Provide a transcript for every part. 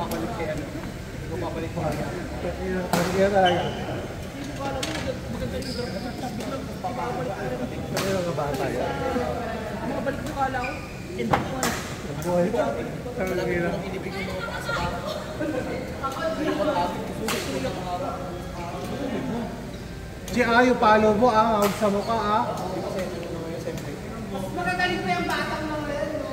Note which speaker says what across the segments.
Speaker 1: Papalik kay ano? Papalik ko kaya.
Speaker 2: Kaya talaga.
Speaker 1: Maganda yung biglang papabalik ka rin.
Speaker 2: Kaya mga bata yan.
Speaker 1: Makabalik ko kala ko. Hindi ko ano.
Speaker 2: Buhay pa.
Speaker 1: Wala ko nang inibig yung mga paa sa bata. Hindi ko natin kusulit ko yung araw.
Speaker 2: Yung palo mo huwag sa mukha
Speaker 3: Mas magagaling pa yung batang mga yan, no?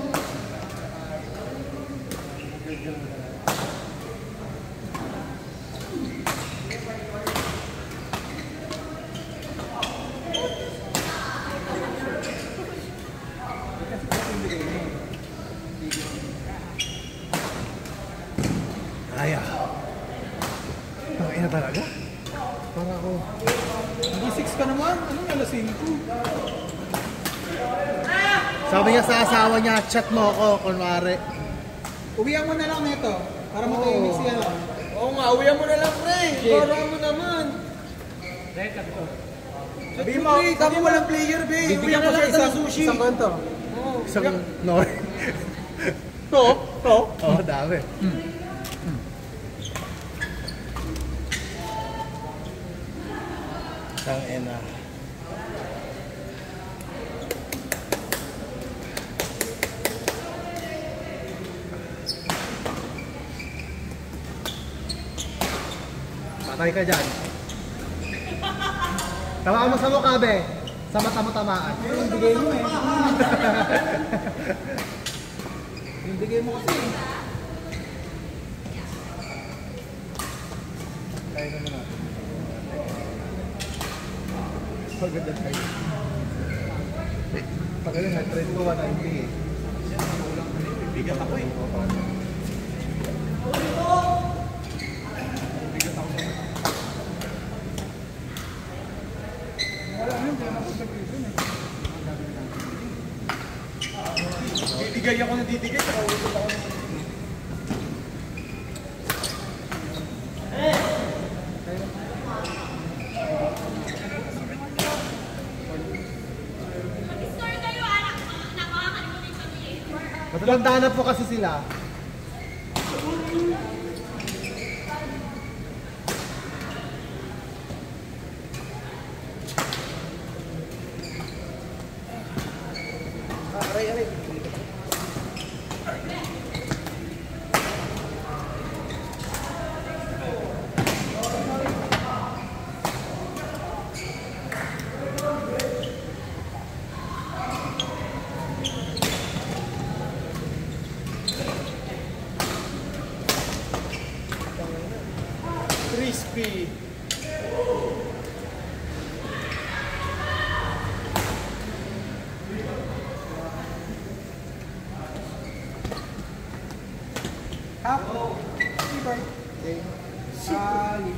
Speaker 2: Kaya. Tangin na talaga. Para ako.
Speaker 1: Nag-6 ka naman. Anong alas 5?
Speaker 2: Sabi niya sa asawa niya, chat mo ako, kunwari.
Speaker 1: Uwihan mo na lang nito. Para matahimik siya.
Speaker 4: Oo nga, uwihan mo na lang, pre. Para mo naman. Sabi mo walang player, be. Uwihan mo lang sa sushi.
Speaker 1: Isang kanto.
Speaker 2: Isang no. To? Oo, dami. Tangin na. Patay ka dyan. Tamaan mo sa mukha, be. Sa mata mo tamaan.
Speaker 1: Yung bigay mo eh. Yung bigay mo kasi.
Speaker 2: Kaya naman natin. Paganda tayo. Pagaling na, trend ko 190 eh.
Speaker 4: Bigat ako eh. Didigay ako na didigay, saka ulit ako na.
Speaker 2: Matandaan na po kasi sila.
Speaker 4: Aray. Crispy.
Speaker 1: Happy birthday, Sally.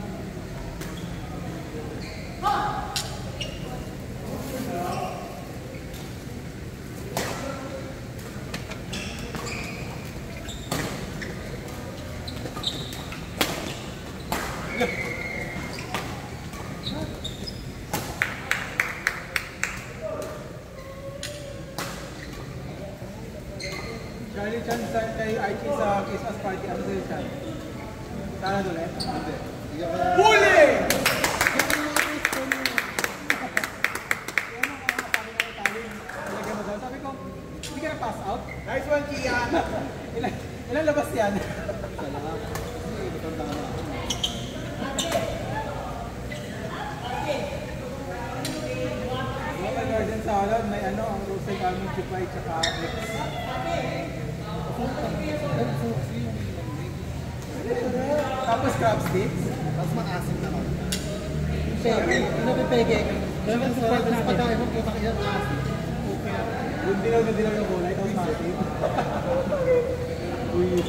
Speaker 1: Charlie Chan sa kay Archie sa Christmas party. Ano sa'yo, Chan? Sana doon eh? Hindi.
Speaker 4: Huli!
Speaker 1: Sabi ko, hindi ka na-pass out?
Speaker 4: Nice one, Kian!
Speaker 1: Ilan labas yan? Mga garden salad, may ano, ang roasted almond chipay, tsaka mix. Tapos crab sticks.
Speaker 2: Tapos makasim naman.
Speaker 1: Pege. Ano ba pege?
Speaker 2: Kaya mas sarap na pagkain mo, puta ka yan, asim.
Speaker 1: Yung dilaw na dilaw yung gulay, tapos masin. Uy.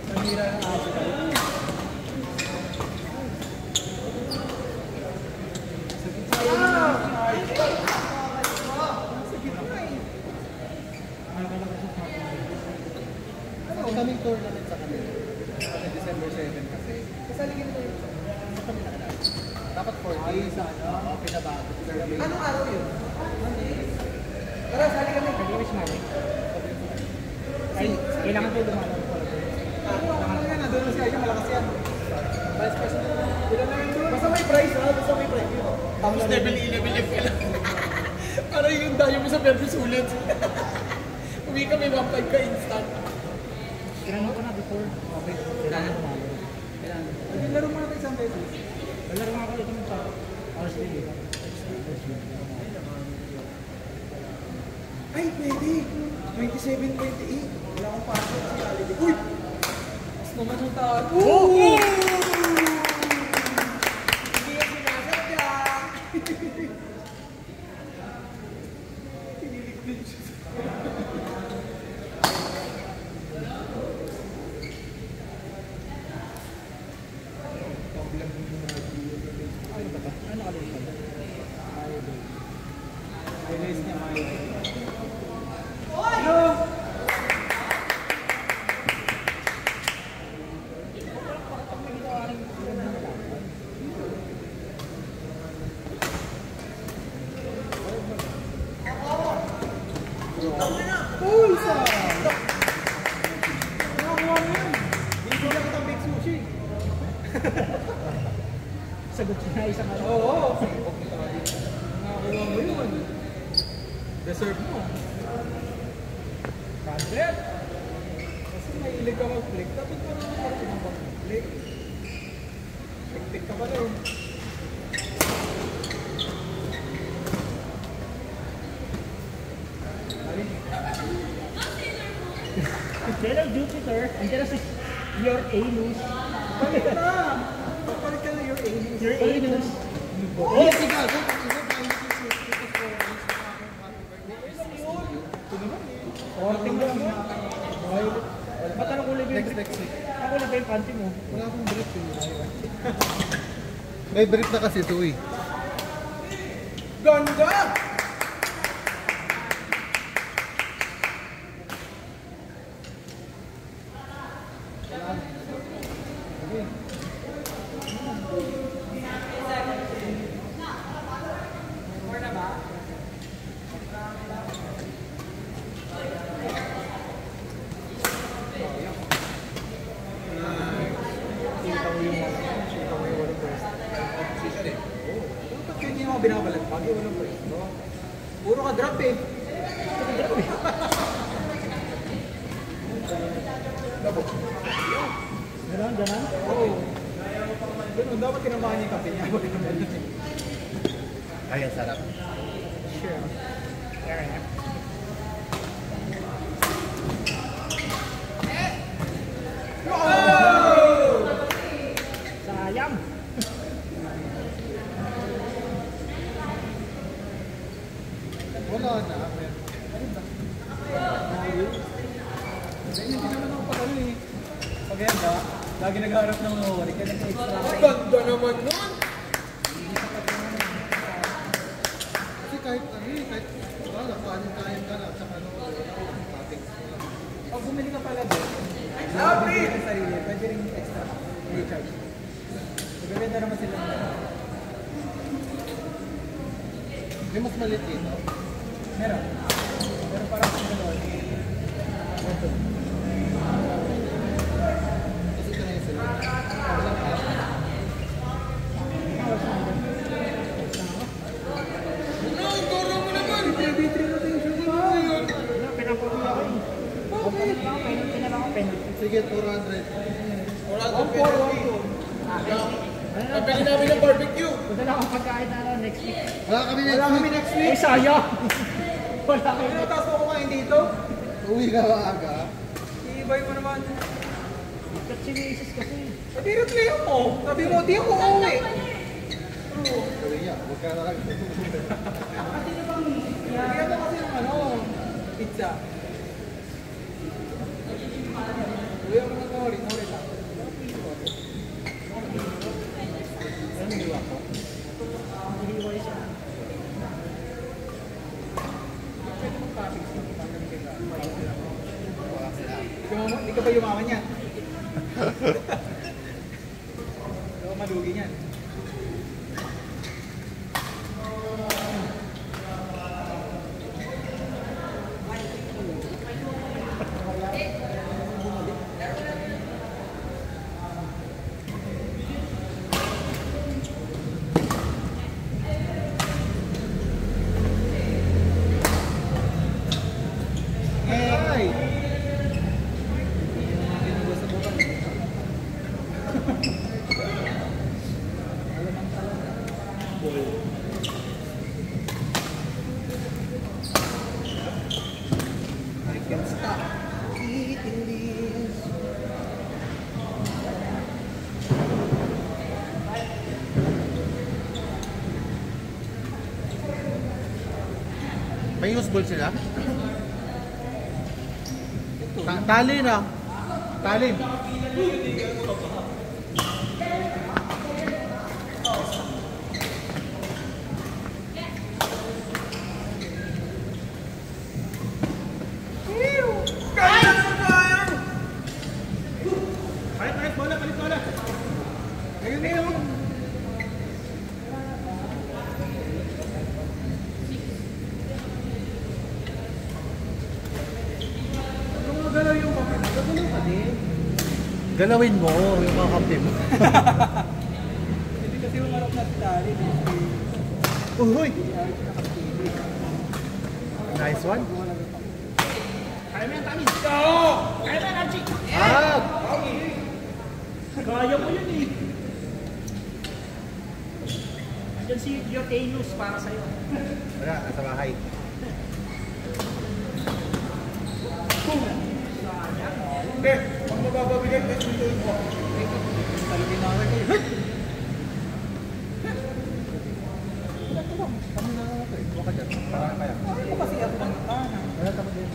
Speaker 1: Nanira ng aso.
Speaker 2: Kaming tournament sa kanila. Kasi December 7 kasi.
Speaker 1: Kasaligin mo yun.
Speaker 2: Sa kanila ka lang. Dapat 4
Speaker 1: Ay,
Speaker 2: days.
Speaker 1: sa ano?
Speaker 2: Oo, pinabago.
Speaker 1: Anong araw yun? Tara, sali kami. Kag-wish namin. Ay, kailangan ko lumalaw.
Speaker 4: Ano yan na presyo, malakas yan. Vice President. Ilan na yun doon?
Speaker 1: Basta may price ha, basta may price. Tapos level 11 ka lang. Parang yung dayo mo sa Pepsi sulit. Uwi ka may 1.5 ka instant.
Speaker 2: Tinanong ko na before. Okay. Kailangan ko mga. Kailangan.
Speaker 4: Laro mo natin isang beses.
Speaker 2: Laro nga ako ito ng sa RSD.
Speaker 4: Ay, pwede. 27-28. Wala akong pasok sa Jollibee. Uy! Mas naman yung tao.
Speaker 1: Oh!
Speaker 4: Hindi yan sinasadya. Tiniligpit siya.
Speaker 2: Ano ba ito? Ano nakalimutan?
Speaker 4: Highlights niya, mga Pulsa! Nakakuha mo yan. Bibigyan kita ng big sushi.
Speaker 2: Sagot siya na isang ano.
Speaker 4: Oo. Nakakuha mo yun. Deserve mo. Budget. Kasi mahilig ka mag-click. Dapat pa naman marunong mag-click. Tik-tik ka pa rin.
Speaker 2: Hello Jupiter, andyan na si your anus.
Speaker 4: Balik na! Balik ka na your anus.
Speaker 2: Your anus. Oh, sige.
Speaker 4: Orting lang mo.
Speaker 2: Ba't anong kulay ba yung brief?
Speaker 1: Next week.
Speaker 2: Anong kulay ba yung panty mo?
Speaker 1: Wala akong brief eh. May brief na kasi ito eh.
Speaker 4: Ganda! Ba't yun yung mga binabalag pag yung walang pwesto? Puro ka drop eh.
Speaker 2: Ganon, ganon.
Speaker 4: Oo. Ganun, dapat tinamahan niya yung kape niya.
Speaker 1: Ay, ang sarap.
Speaker 4: Sure.
Speaker 2: Sayang.
Speaker 1: Wala na.
Speaker 4: Hindi naman ako pag ano eh. Pag yan ba, lagi nagharap ng mawari ka nag-extra.
Speaker 1: Ganda naman nun! Kasi kahit ano eh, kahit wala, kanin-kain ka na, tsaka ano, toppings mo lang.
Speaker 4: Pag bumili ka pala doon, bibili ka sarili, pwede rin extra. May charge. Magaganda naman sila.
Speaker 1: May mas maliit dito.
Speaker 4: Meron. Pero parang sila doon.
Speaker 1: Kasi ka na yung sila. Walang alam. No, turo mo naman!
Speaker 4: TV3 rotation mo.
Speaker 2: Wala, pinapukuya ko eh.
Speaker 4: Bakit?
Speaker 2: Penalty na lang ako, penalty.
Speaker 1: Sige, 400. Wala akong
Speaker 4: 1-4-1-2.
Speaker 1: Pabili namin ng barbecue.
Speaker 2: Punta na akong pagkain na ano, next week.
Speaker 1: Wala kami
Speaker 4: Wala kami next week.
Speaker 2: Uy, sayang. Wala kayo.
Speaker 4: Ano taas mo kumain dito?
Speaker 1: Uwi ka maaga.
Speaker 4: Iibay mo naman.
Speaker 2: Kat si Mrs. kasi.
Speaker 4: Pati reklamo mo. Sabi mo, di ako uuwi.
Speaker 1: Sabi niya, huwag ka na lang.
Speaker 4: Bigyan mo kasi ng ano, pizza. Uwi ako ng nori lang.
Speaker 2: Ano niwa ko? Hihiwalay siya.
Speaker 4: Pwede mong toppings yung ibang ka. Hindi ka ba yumaman yan? Hindi ka malugi yan.
Speaker 2: Reusable sila? Tali na. Tali.
Speaker 4: Palit bola. Ngayon na yun. Kung magalaw yung papel, gagalaw ka din.
Speaker 2: Galawin mo yung mga kampi mo.
Speaker 4: Hindi kasi umarap na si Tali.
Speaker 2: Uy! Nice one.
Speaker 1: Kaya mo yan, Tami. Oo! Kaya mo yan, Archie.
Speaker 2: Ah!
Speaker 1: Kaya mo yun eh. Andiyan si Yotenus para sa'yo.
Speaker 2: Wala, nasa bahay.
Speaker 4: Hindi, pag mabababigay, kasi ito mo. Talagin na ako kayo.
Speaker 2: Kami na ako eh. Huwag ka dyan. Parang kaya.
Speaker 4: Ano kasi ako ng
Speaker 2: Wala, tapos din.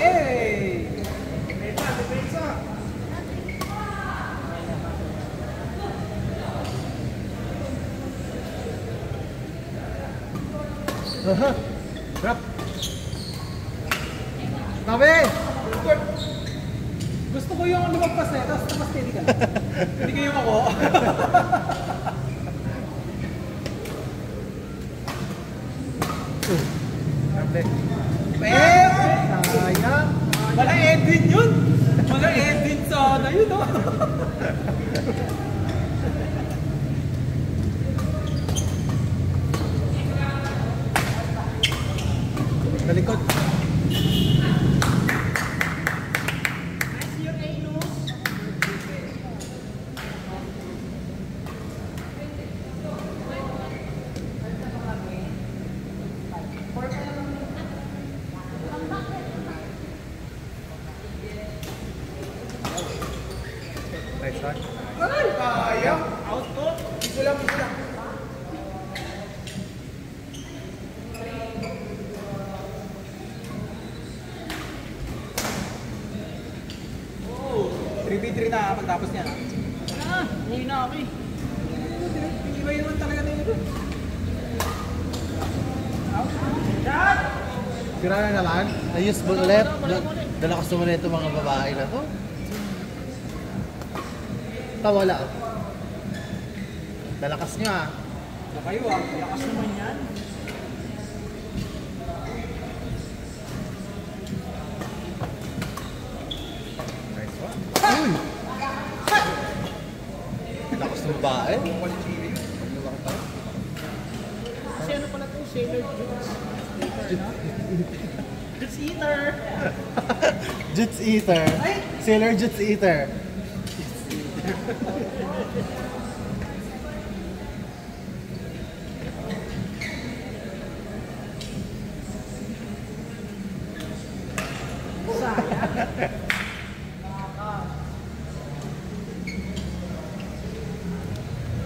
Speaker 4: Hey!
Speaker 2: Aha! Drop! Tabi!
Speaker 4: Gusto ko yung lumagpas na, tapos tapos steady ka lang. Hindi kayo ako.
Speaker 2: Tabi!
Speaker 4: Sayang! Wala Edwin yun! Wala Edwin sana yun, oh!
Speaker 2: Talikod!
Speaker 1: Nice Yotenus.
Speaker 2: Nice one.
Speaker 4: Ay! Sayang!
Speaker 1: Out to.
Speaker 4: Ito lang. Oh, 3v3 na pagtapos niya.
Speaker 1: Ah, uwi na ako eh.
Speaker 4: Hindi ba yun naman talaga na yun?
Speaker 2: Sira na naman. Ayos mo ulit. Dalakas naman na itong mga babae na to. Tawala. Dalakas nyo ah.
Speaker 4: Na kayo ah.
Speaker 1: Lakas naman yan.
Speaker 2: Nice one. Uy! Lakas ng babae.
Speaker 1: Kasi ano pala to? Sailor Juice. Juice Eater.
Speaker 2: Juts Eater. Sailor Juts Eater.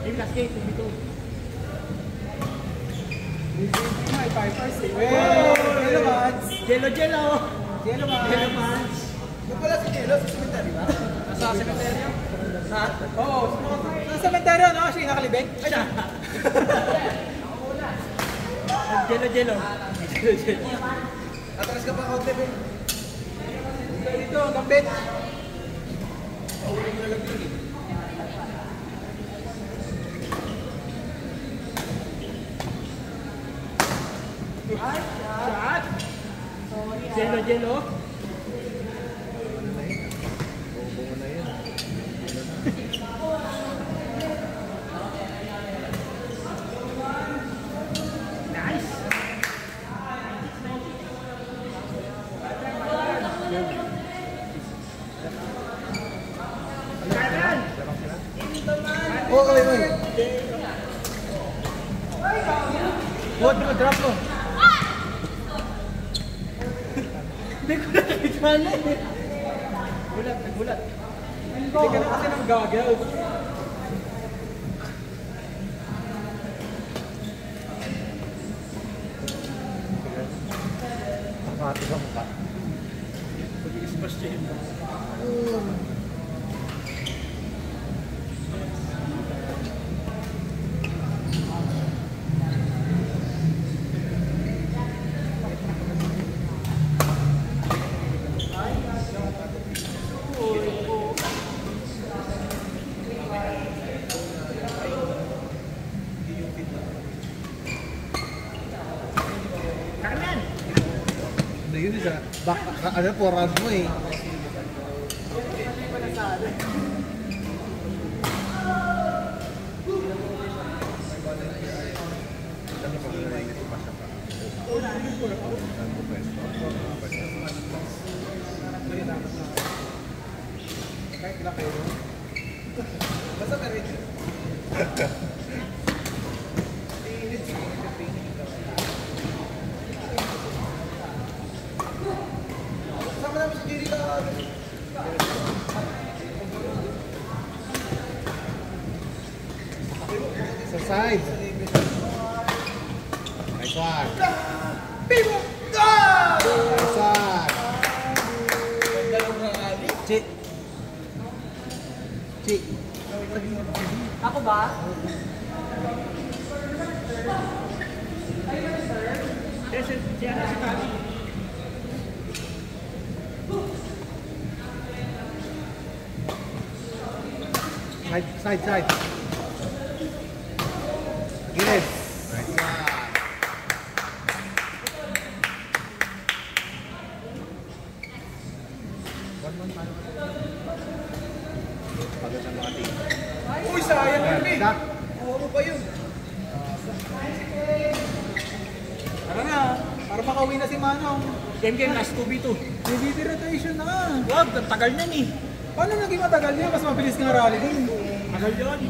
Speaker 1: Hey, last game, 2v2.
Speaker 4: May Pipers eh. Hello, Mads.
Speaker 1: Jello.
Speaker 4: Hello, Mads.
Speaker 1: Jello Mans.
Speaker 4: Yung pala si Jello, sa cemetery ba? Nasa cemetery? Ha? Oo. Nasa cemetery, no? Siya yung nakalibing? Ay, na.
Speaker 1: Jello.
Speaker 4: Atras ka pa ako, Bebe. Dito, gambit.
Speaker 1: Shot. Jello.
Speaker 2: Bobo na yun.
Speaker 1: Nice. Kanan.
Speaker 2: Oy! Drop mo.
Speaker 1: Hindi ko nakita na eh.
Speaker 4: Gulat. Hindi ka na kasi ng goggles.
Speaker 2: Nakati sa mukha.
Speaker 1: Pag-ispas siya yun. Kanan!
Speaker 2: Hindi yun isa. Ano, 4 rounds mo eh.
Speaker 4: Kahit ilang kayo. Basta ka rin. Sama namin si Jerry ka.
Speaker 2: Sa side. Nice one.
Speaker 4: Pivo! Ah!
Speaker 2: Nice one.
Speaker 1: Ganda lang ng ali.
Speaker 2: Chi. Chi.
Speaker 3: Ako ba?
Speaker 1: Si ano si Kali?
Speaker 2: Side. Gilid. Pagod ng mga team.
Speaker 4: Uy, sayang yun eh.
Speaker 2: Dak.
Speaker 4: Oo pa yun. Tara na, para makauwi na si Manong.
Speaker 1: Game last 2v2.
Speaker 4: DVD rotation na.
Speaker 1: Wag, ang tagal na ni.
Speaker 4: Paano naging matagal niya? Mas mabilis nga rally din.
Speaker 1: Tagal yun.